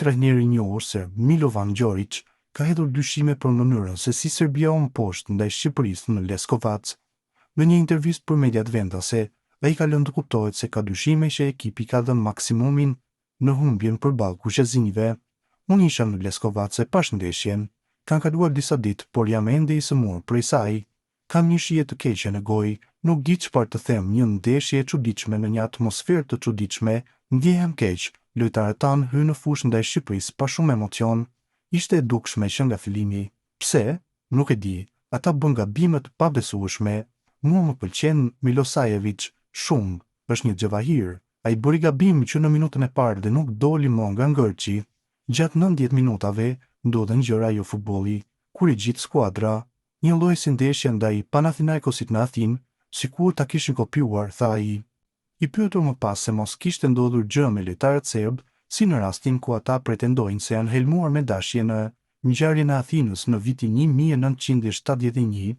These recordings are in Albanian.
trajneri i njohur serb Milovan Djorić ka hedhur dyshime për mënyrën se si Serbia u mposhtë ndaj Shqipërisë në Leskovac. Në një intervistë për mediat vendase, ai ka lënë të kuptohet se ka dyshime që ekipi ka dhënë maksimumin në humbjen përballë kushëzimeve. Unë isha në Leskovac e pash ndeshjen. Kanë kaluar disa ditë, por jam ende i sëmurë prej saj. Kam një shije të keqe në gojë, nuk di çfarë të them, një ndeshje e çuditshme në një atmosferë të çuditshme, ndjehem keq. Lojtarët tanë hynë në fushë ndaj Shqipërisë pa shumë emocion. Ishte e dukshme që nga fillimi. Pse? Nuk e di. Ata bën gabime të pabesueshme. Mua më pëlqen Milosajević shumë. Është një xhavahir. Ai bëri gabim që në minutën e parë dhe nuk doli më nga ngërçi. Gjatë 90 minutave ndodhen gjëra jo futbolli. Kur i gjithë skuadra, një lloj si ndeshja ndaj Panathinaikosit në Athinë, sikur ta kishin kopjuar, tha ai. I pyetur më pas se mos kishte ndodhur gjë me lojtarët serb, si në rastin ku ata pretendojnë se janë helmuar me dashje në ngjarjen e Athinës në vitin 1971,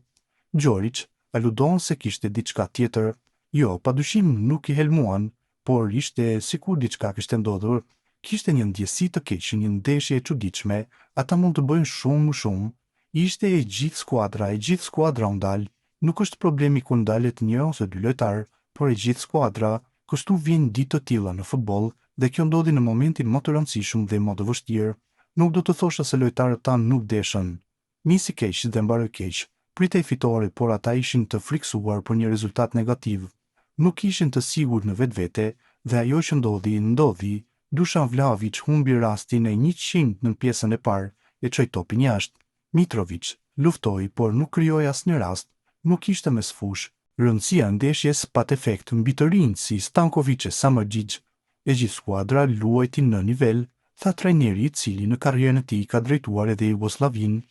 Djorić aludon se kishte diçka tjetër. Jo, padyshim nuk i helmuan, por ishte sikur diçka kishte ndodhur. Kishte një ndjesi të keqe, një ndeshje e çuditshme, ata mund të bëjnë shumë më shumë. Ishte e gjithë skuadra u ndal. Nuk është problemi kur ndalet një ose dy lojtarë, por e gjithë skuadra. Kështu vjen ditë të tilla në futboll dhe kjo ndodhi në momentin më të rëndësishëm dhe më të vështirë. Nuk do të thosha se lojtarët tanë nuk deshën. Nisi keq dhe mbaroi keq. Pritej fitore, por ata ishin të friksuar për një rezultat negativ. Nuk ishin të sigurt në vetvete dhe ajo që ndodhi. Dušan Vlahović humbi rastin e 100 në pjesën e parë e çoi topin jashtë. Mitrović luftoi, por nuk krijoi asnjë rast. Nuk ishte mes fush. Rëndësia ndeshjes pat efekt mbi të rinj si Stanković e Samardžić. E gjithë skuadra luajti në nivel, tha trajneri i cili në karrierën e tij ka drejtuar edhe Jugosllavinë.